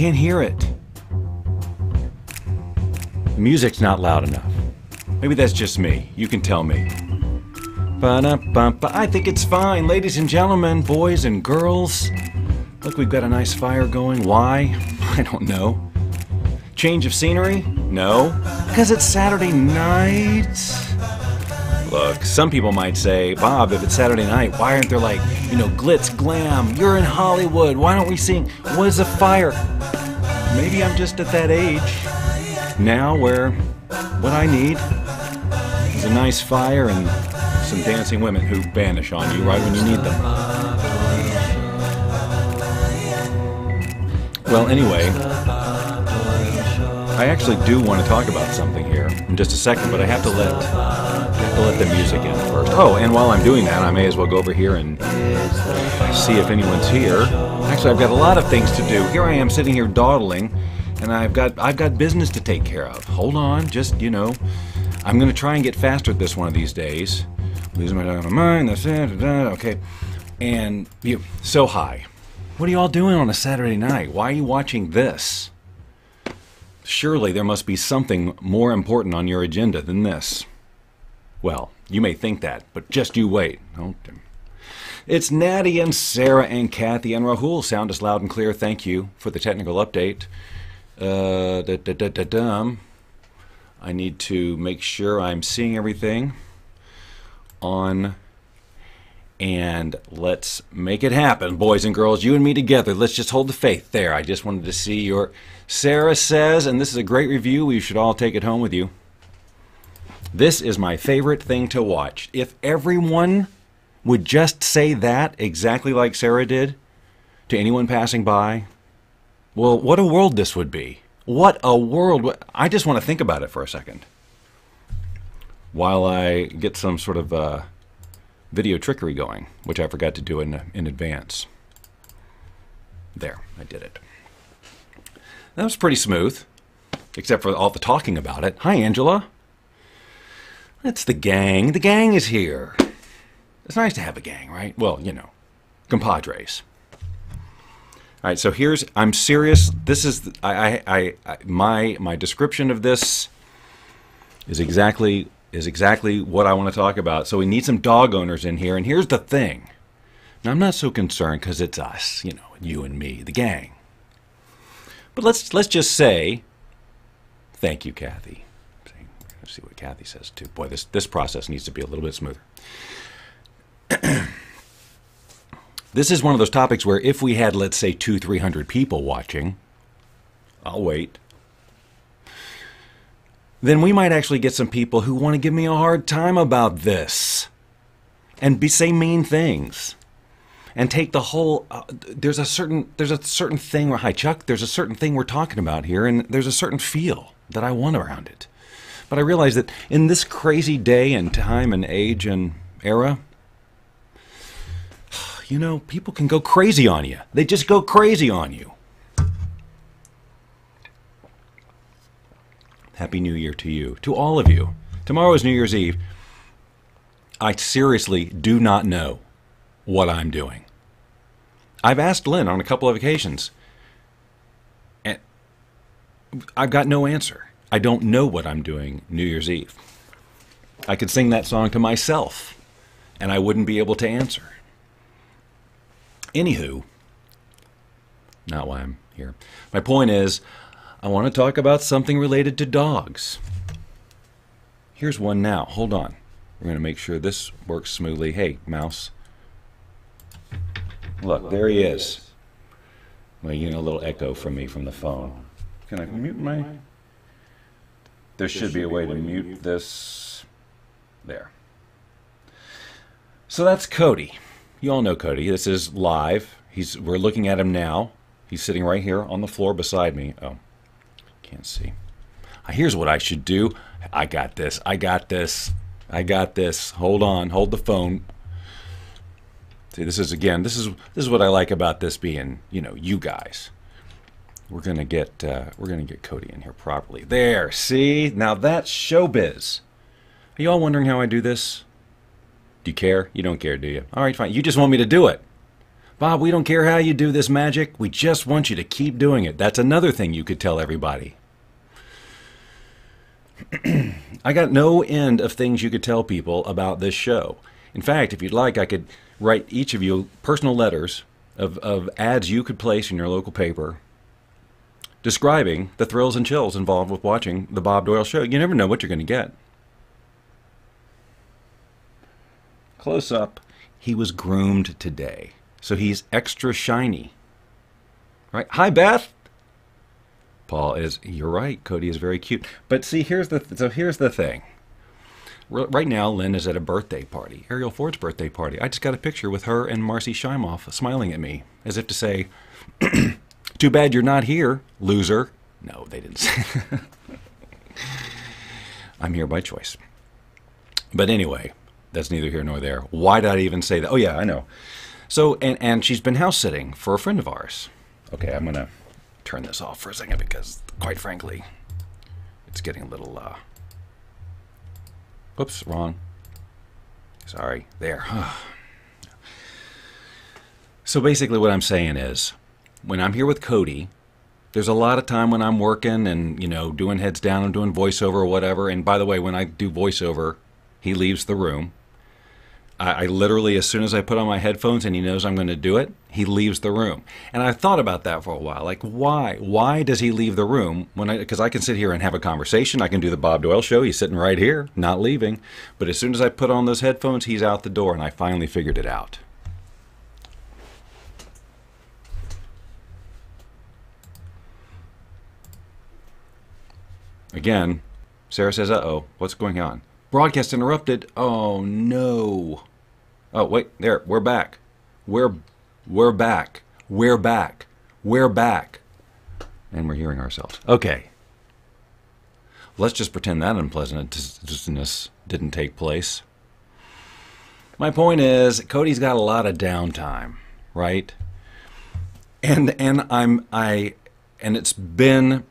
can't hear it. The music's not loud enough. Maybe that's just me. You can tell me. Ba-da-bum-ba. I think it's fine. Ladies and gentlemen, boys and girls. Look, we've got a nice fire going. Why? I don't know. Change of scenery? No. Because it's Saturday night. Look, some people might say, Bob, if it's Saturday night, why aren't there like, glitz, glam, you're in Hollywood, why don't we sing, what is a fire? Maybe I'm just at that age now where what I need is a nice fire and some dancing women who vanish on you right when you need them. Well, anyway, I actually do want to talk about something here in just a second, but I have to let the music in first. Oh, and while I'm doing that, I may as well go over here and see if anyone's here. Actually, I've got a lot of things to do. Here I am sitting here dawdling, and I've got business to take care of. Hold on, just, I'm going to try and get faster at this one of these days. Losing my mind, that's it, okay. And, so hi. What are you all doing on a Saturday night? Why are you watching this? Surely there must be something more important on your agenda than this. Well, you may think that, but just you wait. It's Natty and Sarah and Kathy and Rahul. Sound us loud and clear. Thank you for the technical update. I need to make sure I'm seeing everything on, and let's make it happen, boys and girls. You and me together. Let's just hold the faith there. I just wanted to see your... Sarah says, and this is a great review, you should all take it home with you. This is my favorite thing to watch. If everyone would just say that exactly like Sarah did to anyone passing by, well, what a world this would be. What a world. I just want to think about it for a second while I get some sort of video trickery going, which I forgot to do in advance. There, I did it. That was pretty smooth, except for all the talking about it. Hi, Angela. That's the gang. The gang is here. It's nice to have a gang, right? Well, compadres. All right, so I'm serious. This is, my description of this is exactly what I want to talk about. So we need some dog owners in here, and here's the thing. Now, I'm not so concerned because it's us, you and me, the gang. But let's just say, thank you, Kathy. Let's see what Kathy says too. Boy, this process needs to be a little bit smoother. This is one of those topics where if we had, let's say, 200-300 people watching, I'll wait, then we might actually get some people who want to give me a hard time about this and say mean things. And take the whole, there's a certain thing where, hi Chuck, there's a certain thing we're talking about here, and there's a certain feel that I want around it. But I realize that in this crazy day and time and age and era, people can go crazy on you. They just go crazy on you. Happy New Year to you, to all of you. Tomorrow is New Year's Eve. I seriously do not know what I'm doing. I've asked Lynn on a couple of occasions, and I've got no answer. I don't know what I'm doing New Year's Eve. I could sing that song to myself, and I wouldn't be able to answer. Anywho, not why I'm here. My point is, I want to talk about something related to dogs. Here's one now. Hold on. We're going to make sure this works smoothly. Hey, mouse. Look, there he is. Well, you get a little echo from me from the phone. Can I mute my... There should be a way to mute this. There. So that's Cody. You all know Cody. This is live. We're looking at him now. He's sitting right here on the floor beside me. Oh, can't see. Here's what I should do. I got this. I got this. I got this. Hold on. Hold the phone. See, this is what I like about this being, you guys. We're gonna get Cody in here properly. There, see? Now that's showbiz. Are you all wondering how I do this? Do you care? You don't care, do you? All right, fine. You just want me to do it. Bob, we don't care how you do this magic. We just want you to keep doing it. That's another thing you could tell everybody. I got no end of things you could tell people about this show. In fact, if you'd like, I could write each of you personal letters of ads you could place in your local paper describing the thrills and chills involved with watching the Bob Doyle Show. You never know what you're going to get. Close up. He was groomed today, so he's extra shiny. Right? Hi, Beth. Paul is, you're right, Cody is very cute. But see, here's the thing. Right now, Lynn is at a birthday party, Ariel Ford's birthday party. I just got a picture with her and Marcy Scheimoff smiling at me, as if to say, too bad you're not here, loser. No, they didn't say that. I'm here by choice. But anyway, that's neither here nor there. Why did I even say that? Oh, yeah, I know. So, and she's been house sitting for a friend of ours. Okay, I'm going to turn this off for a second because, quite frankly, it's getting a little, whoops, wrong. Sorry, there. So basically what I'm saying is, when I'm here with Cody, there's a lot of time when I'm working and, you know, doing heads down and doing voiceover or whatever. And by the way, when I do voiceover, he leaves the room. I literally, as soon as I put on my headphones and he knows I'm going to do it, he leaves the room. And I thought about that for a while. Like, why? Why does he leave the room? Because I can sit here and have a conversation. I can do the Bob Doyle Show. He's sitting right here, not leaving. But as soon as I put on those headphones, he's out the door. And I finally figured it out. Again, Sarah says, uh-oh, what's going on? Broadcast interrupted. Oh, no. Oh, wait, there, we're back. We're back. We're back. We're back. And we're hearing ourselves. Okay. Let's just pretend that unpleasantness didn't take place. My point is, Cody's got a lot of downtime, right? And it's been,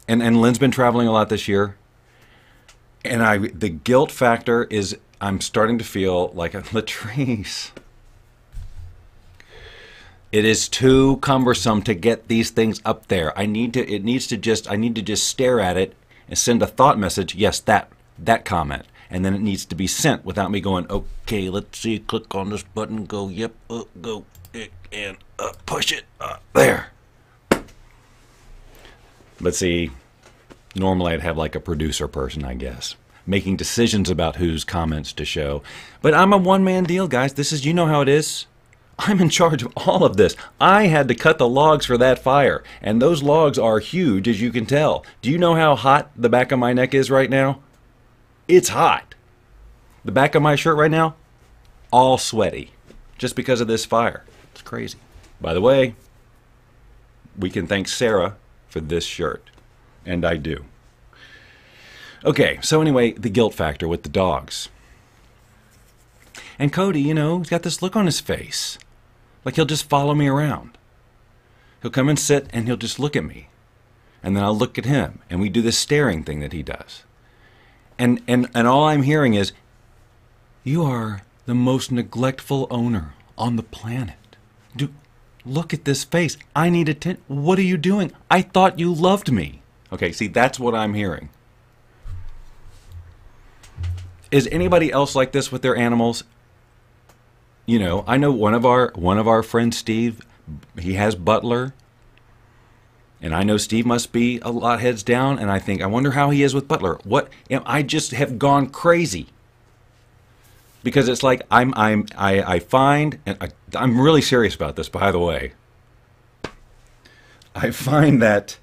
and Lynn's been traveling a lot this year. And the guilt factor is, I'm starting to feel like a Latrice. It is too cumbersome to get these things up there. I need to just stare at it and send a thought message. Yes, that comment. And then it needs to be sent without me going, okay, let's see, click on this button, go, yep, go, and push it, there. But see, normally I'd have like a producer person, I guess, making decisions about whose comments to show. But I'm a one-man deal, guys. This is, you know how it is. I'm in charge of all of this. I had to cut the logs for that fire, and those logs are huge, as you can tell. Do you know how hot the back of my neck is right now? It's hot. The back of my shirt right now, all sweaty, just because of this fire. It's crazy. By the way, we can thank Sarah for this shirt. And I do. Okay, so anyway, the guilt factor with the dogs. And Cody, you know, he's got this look on his face. Like he'll just follow me around. He'll come and sit and he'll just look at me. And then I'll look at him. And we do this staring thing that he does. And all I'm hearing is, you are the most neglectful owner on the planet. Look at this face. I need attention. What are you doing? I thought you loved me. Okay, see, that's what I'm hearing. Is anybody else like this with their animals? You know, I know one of our friends, Steve, he has Butler. And I know Steve must be a lot heads down, and I wonder how he is with Butler. I just have gone crazy. Because it's like I find, and I'm really serious about this, by the way. I find that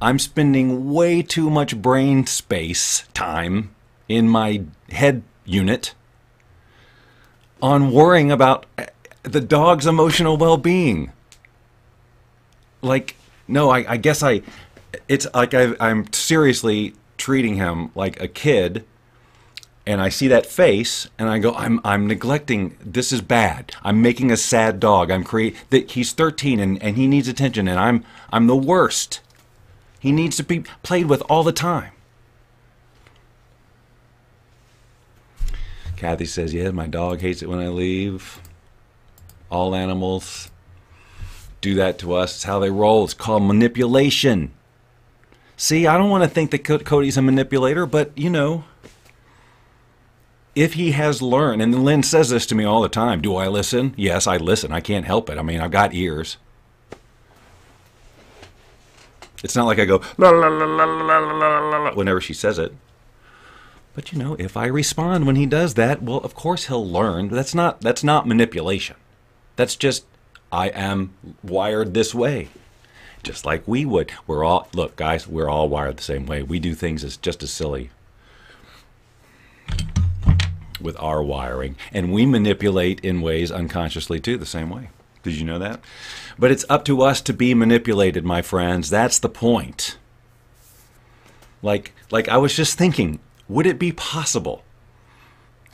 I'm spending way too much brain space time in my head unit on worrying about the dog's emotional well-being. Like, no, I guess it's like I'm seriously treating him like a kid, and I see that face, and I go, I'm neglecting, this is bad. I'm making a sad dog. He's 13, and he needs attention, and I'm the worst. He needs to be played with all the time. Kathy says, yeah, my dog hates it when I leave. All animals do that to us. It's how they roll. It's called manipulation. See, I don't want to think that Cody's a manipulator, but, you know, if he has learned, and Lynn says this to me all the time, do I listen? Yes, I listen. I can't help it. I mean, I've got ears. It's not like I go, la la la la la la la la, whenever she says it. But, you know, if I respond when he does that, well, of course he'll learn. That's not manipulation. That's just, I am wired this way. Just like we would. We're all, look, guys, we're all wired the same way. We do things as just as silly with our wiring. And we manipulate in ways unconsciously, too, the same way. Did you know that? But it's up to us to be manipulated, my friends. That's the point. Like I was just thinking, would it be possible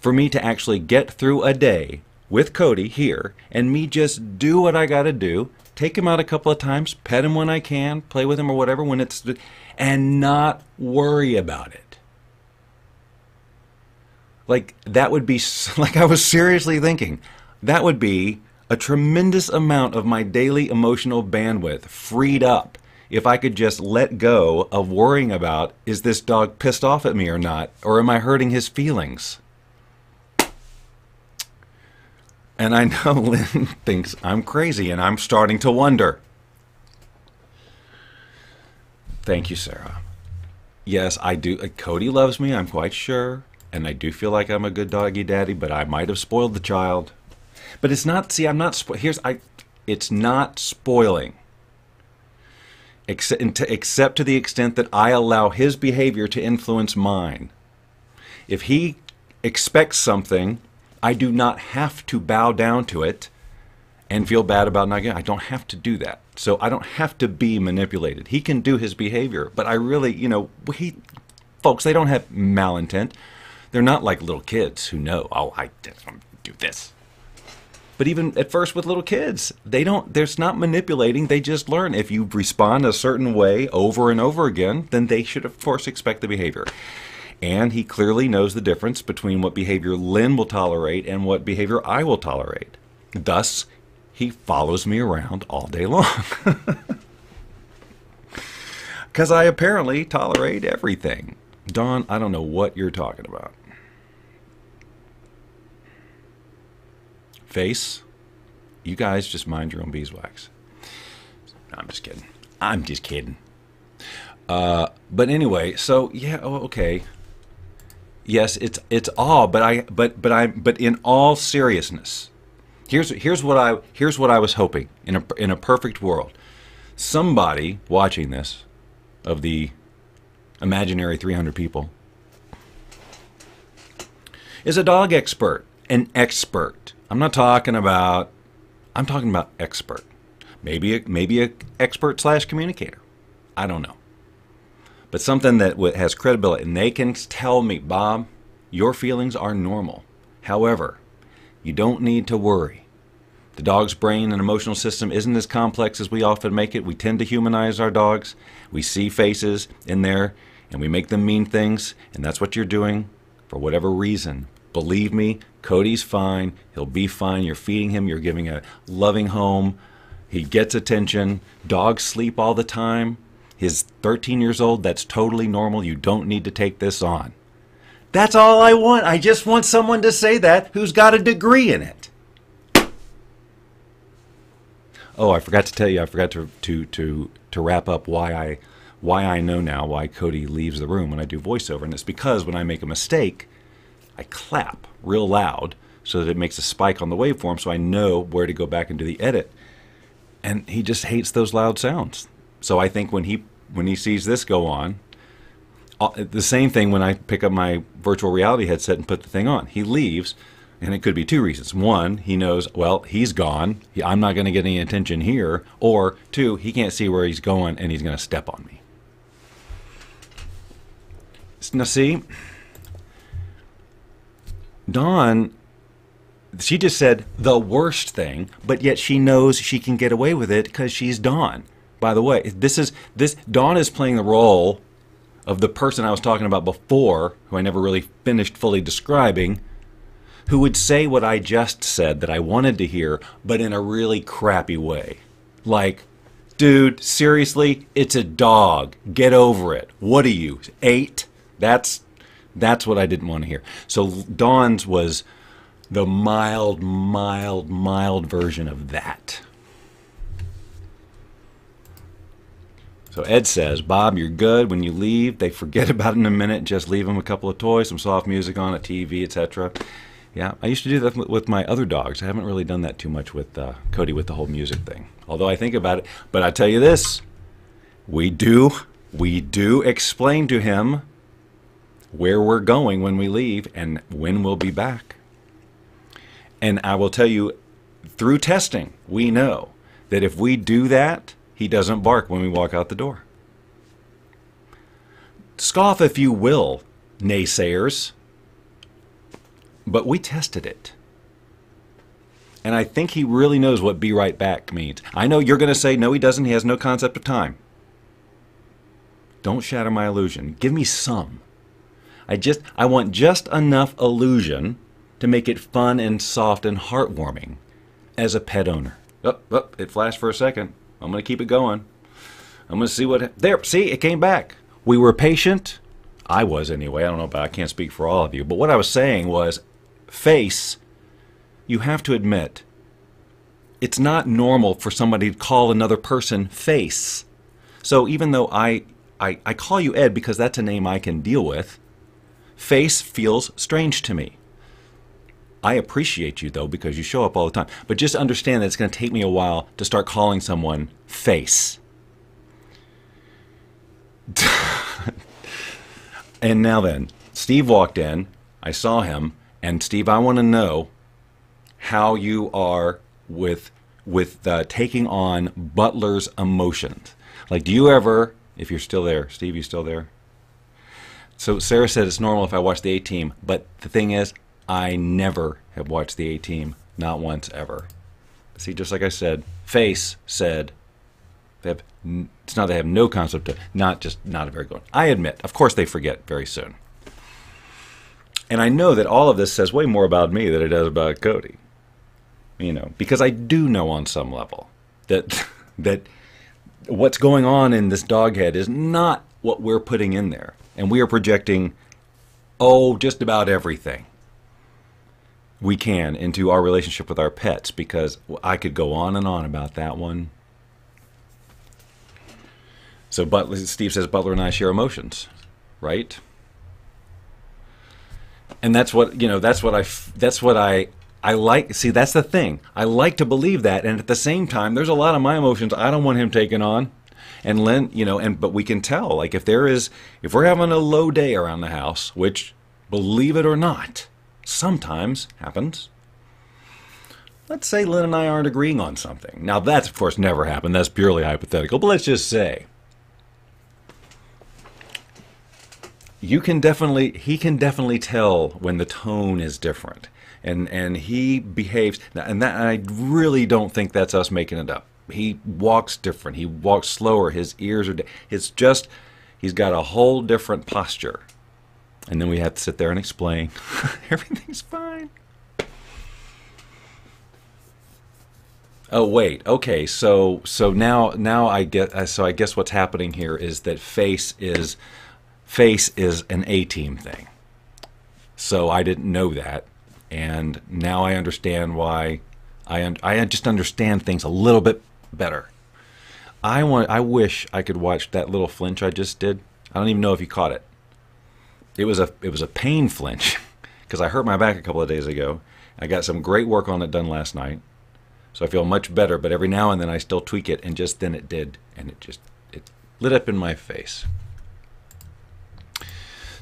for me to actually get through a day with Cody here and me just do what I got to do, take him out a couple of times, pet him when I can, play with him or whatever, when it's, and not worry about it? Like, that would be, like, I was seriously thinking, that would be a tremendous amount of my daily emotional bandwidth freed up if I could just let go of worrying about, is this dog pissed off at me or not, or am I hurting his feelings? And I know Lynn thinks I'm crazy, and I'm starting to wonder. Thank you, Sarah. Yes, I do. Cody loves me, I'm quite sure. And I do feel like I'm a good doggy daddy, but I might have spoiled the child. But it's not, see, I'm not, it's not spoiling. Except to the extent that I allow his behavior to influence mine. If he expects something, I do not have to bow down to it and feel bad about not getting it. I don't have to do that. So I don't have to be manipulated. He can do his behavior, but I really, you know, folks, they don't have malintent. They're not like little kids who know, oh, I do this. But even at first with little kids, they're not manipulating, they just learn. If you respond a certain way over and over again, then they should, of course, expect the behavior. And he clearly knows the difference between what behavior Lynn will tolerate and what behavior I will tolerate. Thus, he follows me around all day long. Because I apparently tolerate everything. Dawn, I don't know what you're talking about. Face, you guys just mind your own beeswax. No, I'm just kidding. I'm just kidding. But anyway, so yeah, okay. Yes, it's all, but in all seriousness, here's what I was hoping in a perfect world. Somebody watching this, of the imaginary 300 people, is a dog expert, an expert. I'm talking about expert. Maybe a expert / communicator. I don't know. But something that has credibility, and they can tell me, Bob, your feelings are normal. However, you don't need to worry. The dog's brain and emotional system isn't as complex as we often make it. We tend to humanize our dogs. We see faces in there, and we make them mean things, and that's what you're doing for whatever reason. Believe me, Cody's fine. He'll be fine. You're feeding him. You're giving a loving home. He gets attention. Dogs sleep all the time. He's 13 years old. That's totally normal. You don't need to take this on. That's all I want. I just want someone to say that who's got a degree in it. Oh, I forgot to tell you. I forgot to wrap up why I know now why Cody leaves the room when I do voiceover, and it's because when I make a mistake, I clap real loud so that it makes a spike on the waveform, so I know where to go back and do the edit. And he just hates those loud sounds. So I think when he sees this go on, the same thing when I pick up my virtual reality headset and put the thing on. He leaves, and it could be two reasons. One, he knows, well, he's gone. I'm not going to get any attention here. Or two, he can't see where he's going, and he's going to step on me. Now, see, Dawn, she just said the worst thing, but yet she knows she can get away with it because she's Dawn. By the way, Dawn is playing the role of the person I was talking about before, who I never really finished fully describing. who would say what I just said that I wanted to hear, but in a really crappy way. Like, dude, seriously, it's a dog. Get over it. What are you, 8? That's what I didn't want to hear. So Dawn's was the mild version of that. So Ed says, Bob, you're good. When you leave, they forget about it in a minute. Just leave them a couple of toys, some soft music on, a TV, etc. Yeah, I used to do that with my other dogs. I haven't really done that too much with Cody with the whole music thing. Although I think about it. But I tell you this, we do explain to him where we're going when we leave and when we'll be back. And I will tell you, through testing, we know that if we do that, he doesn't bark when we walk out the door. Scoff if you will, naysayers. But we tested it. And I think he really knows what be right back means. I know you're going to say, no, he doesn't. He has no concept of time. Don't shatter my illusion. Give me some. I want just enough illusion to make it fun and soft and heartwarming as a pet owner. Oh, it flashed for a second. I'm going to keep it going. I'm going to see what... There, see, it came back. We were patient. I was anyway. I don't know about... I can't speak for all of you. But what I was saying was, face, you have to admit, it's not normal for somebody to call another person face. So even though I call you Ed because that's a name I can deal with, face feels strange to me. I appreciate you, though, because you show up all the time. But just understand that it's going to take me a while to start calling someone face. And now then, Steve walked in. I saw him. And Steve, I want to know how you are with taking on Butler's emotions. Like, do you ever, if you're still there, Steve, you still there? So Sarah said it's normal if I watch the A-Team. But the thing is, I never have watched the A-Team, not once ever. See, just like I said, Face said they have, it's not they have no concept of, not a very good one. I admit, of course they forget very soon. And I know that all of this says way more about me than it does about Cody. You know, because I do know on some level that what's going on in this dog head is not what we're putting in there. And we are projecting, just about everything we can into our relationship with our pets, because I could go on and on about that one. So Steve says Butler and I share emotions, right? And that's what, that's what I like. See, that's the thing. I like to believe that, and at the same time, there's a lot of my emotions I don't want him taking on. And Len, but we can tell, like if we're having a low day around the house, which, believe it or not, sometimes happens. Let's say Lynn and I aren't agreeing on something. Now that's of course never happened. That's purely hypothetical. But let's just say he can definitely tell when the tone is different, and he behaves. And I really don't think that's us making it up. He walks different. He walks slower. His ears are. It's just he's got a whole different posture. And then we have to sit there and explain. Everything's fine. Oh wait, okay. So now I guess what's happening here is that face is an A-Team thing. So I didn't know that, and now I understand why. I just understand things a little bit better. I wish I could watch that little flinch I just did. I don't even know if you caught it. It was a pain flinch because I hurt my back a couple of days ago. I got some great work on it done last night, so I feel much better. But every now and then I still tweak it, and just then it did, and it lit up in my face.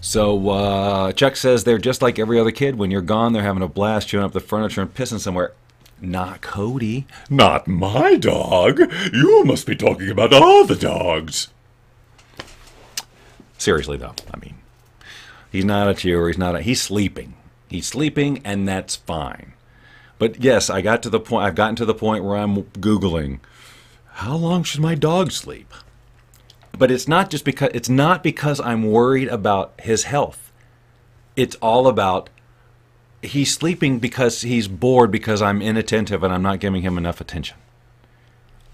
So Chuck says they're just like every other kid. When you're gone, they're having a blast, chewing up the furniture and pissing somewhere. Not Cody. Not my dog. You must be talking about other dogs. Seriously though, I mean. He's not a chewer. He's sleeping. He's sleeping, and that's fine. But yes, I've gotten to the point where I'm Googling, how long should my dog sleep? But it's not because I'm worried about his health. It's all about he's sleeping because he's bored because I'm inattentive and I'm not giving him enough attention.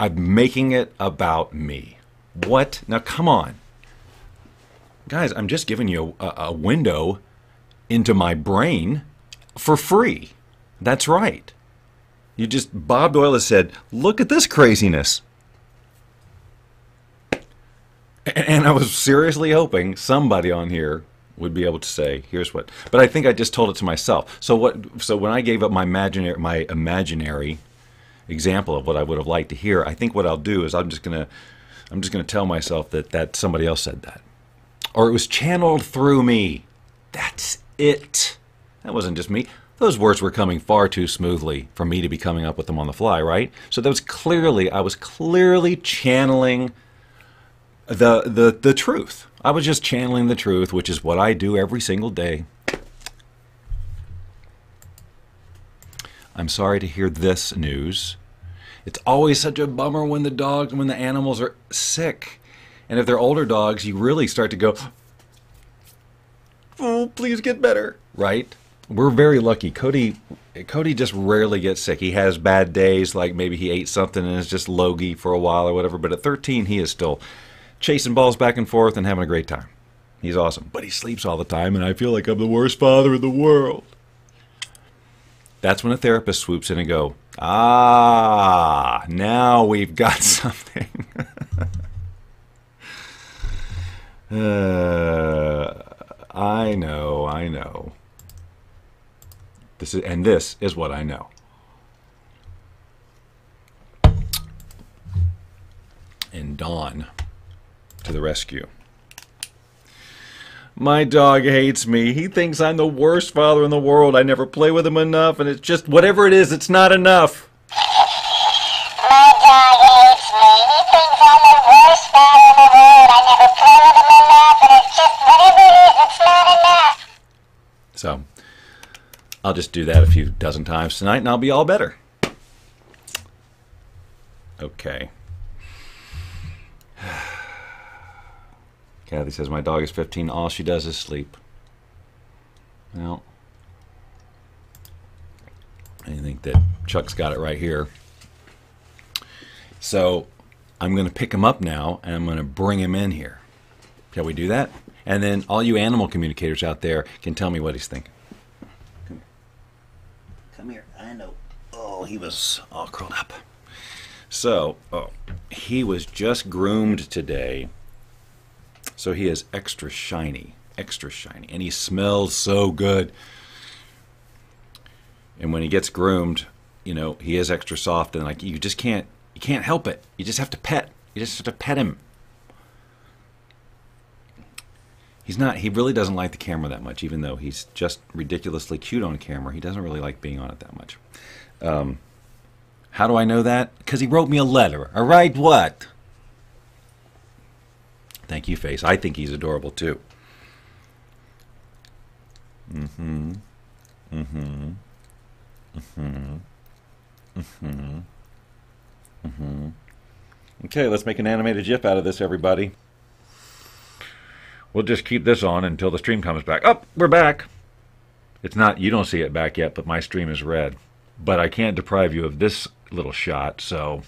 I'm making it about me. What? Now, come on. Guys, I'm just giving you a window into my brain for free. That's right. Bob Doyle has said, look at this craziness. And I was seriously hoping somebody on here would be able to say, here's what. But I think I just told it to myself. So when I gave up my imaginary example of what I would have liked to hear, I think what I'll do is I'm just gonna tell myself that somebody else said that, or it was channeled through me. That's it. That wasn't just me. Those words were coming far too smoothly for me to be coming up with them on the fly, right? So I was clearly channeling the truth. I was just channeling the truth, which is what I do every single day. I'm sorry to hear this news. It's always such a bummer when the animals are sick. And if they're older dogs, you really start to go, oh, please get better, right? We're very lucky. Cody just rarely gets sick. He has bad days, like maybe he ate something and is just logy for a while or whatever. But at 13, he is still chasing balls back and forth and having a great time. He's awesome. But he sleeps all the time, and I feel like I'm the worst father in the world. That's when a therapist swoops in and go, now we've got something. I know. This is what I know. And Dawn to the rescue. My dog hates me. He thinks I'm the worst father in the world. I never play with him enough, and it's just, whatever it is, it's not enough. My dog hates me. He thinks I'm the worst father in the world. I never play with him enough, and it's just, whatever it is, it's not enough. So, I'll just do that a few dozen times tonight, and I'll be all better. Okay. Kathy says, my dog is 15. All she does is sleep. Well, I think that Chuck's got it right here. So I'm going to pick him up now, and I'm going to bring him in here. Shall we do that? And then all you animal communicators out there can tell me what he's thinking. Come here. I know. Oh, he was all curled up. So, he was just groomed today. So he is extra shiny, and he smells so good. And when he gets groomed, he is extra soft, and like you can't help it. You just have to pet. You just have to pet him. He really doesn't like the camera that much, even though he's just ridiculously cute on camera. He doesn't really like being on it that much. How do I know that? Because he wrote me a letter. All right, what? Thank you, Face. I think he's adorable, too. Okay, let's make an animated GIF out of this, everybody. We'll just keep this on until the stream comes back. Oh, we're back. It's not, you don't see it back yet, but my stream is red. But I can't deprive you of this little shot, so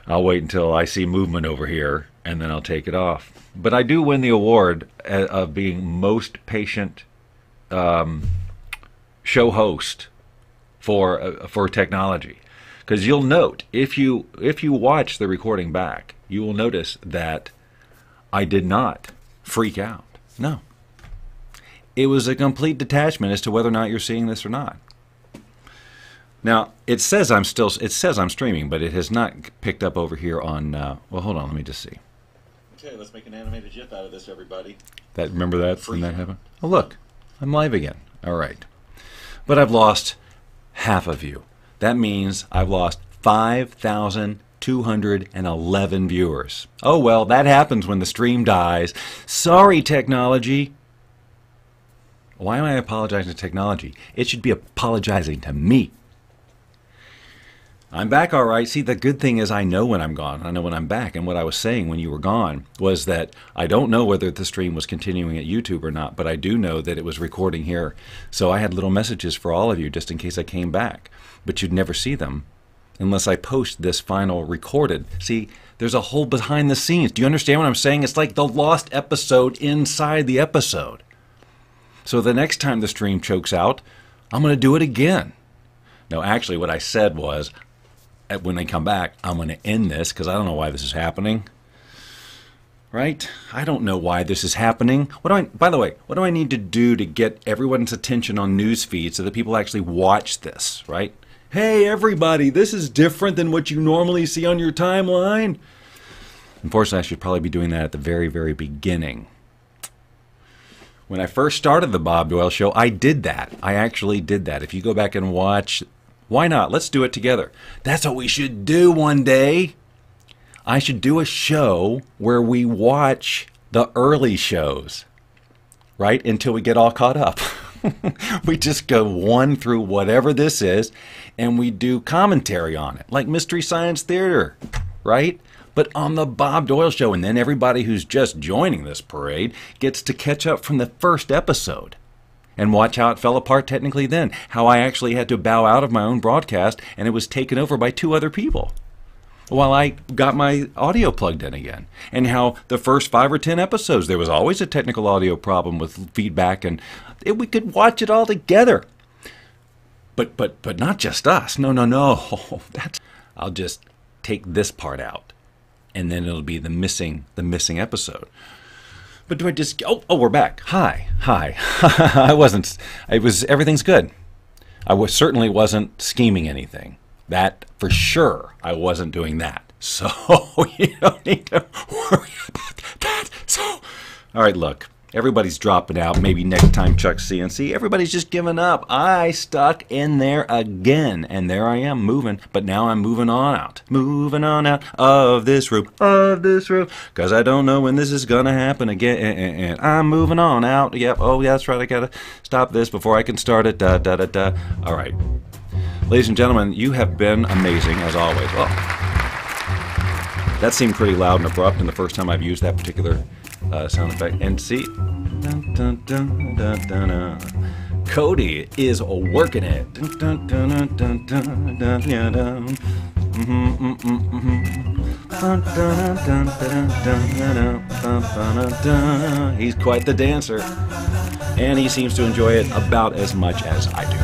I'll wait until I see movement over here, and then I'll take it off. But I do win the award of being most patient show host for technology, because you'll note if you watch the recording back, you will notice that I did not freak out. No, it was a complete detachment as to whether or not you're seeing this or not. Now, it says I'm streaming, but it has not picked up over here on, well, hold on, let me just see. Okay, let's make an animated GIF out of this, everybody. Remember that when that happened? Oh, look, I'm live again. All right. But I've lost half of you. That means I've lost 5,211 viewers. Oh, well, that happens when the stream dies. Sorry, technology. Why am I apologizing to technology? It should be apologizing to me. I'm back all right. See, the good thing is I know when I'm gone. I know when I'm back. And what I was saying when you were gone was that I don't know whether the stream was continuing at YouTube or not, but I do know that it was recording here. So I had little messages for all of you just in case I came back. But you'd never see them unless I post this final recorded. See, there's a whole behind the scenes. Do you understand what I'm saying? It's like the lost episode inside the episode. So the next time the stream chokes out, I'm going to do it again. No, actually what I said was, when they come back, I'm going to end this because I don't know why this is happening. Right? I don't know why this is happening. By the way, what do I need to do to get everyone's attention on news feeds so that people actually watch this, right? Hey, everybody, this is different than what you normally see on your timeline. Unfortunately, I should probably be doing that at the very, very beginning. When I first started the Bob Doyle Show, I did that. I actually did that. If you go back and watch, why not? Let's do it together. That's what we should do one day. I should do a show where we watch the early shows, right? Until we get all caught up. We just go one through whatever this is, and we do commentary on it, like Mystery Science Theater, right? But on the Bob Doyle Show, and then everybody who's just joining this parade gets to catch up from the first episode and watch how it fell apart technically then, how I actually had to bow out of my own broadcast and it was taken over by 2 other people while I got my audio plugged in again, and how the first 5 or 10 episodes there was always a technical audio problem with feedback, and we could watch it all together. But not just us. No. I'll just take this part out, and then it'll be the missing episode. But do I just... Oh, we're back. Hi. Everything's good. I certainly wasn't scheming anything. That, for sure, I wasn't doing that. So, you don't need to worry about that. So, all right, look. Everybody's dropping out. Maybe next time Chuck's CNC. Everybody's just giving up. I stuck in there again. And there I am moving. But now I'm moving on out. Moving on out of this room. Because I don't know when this is going to happen again. And I'm moving on out. Yep. Oh, yeah, that's right. I got to stop this before I can start it. All right. Ladies and gentlemen, you have been amazing as always. Well, that seemed pretty loud and abrupt in the first time I've used that particular sound effect. And see, Cody is working it. He's quite the dancer, and he seems to enjoy it about as much as I do.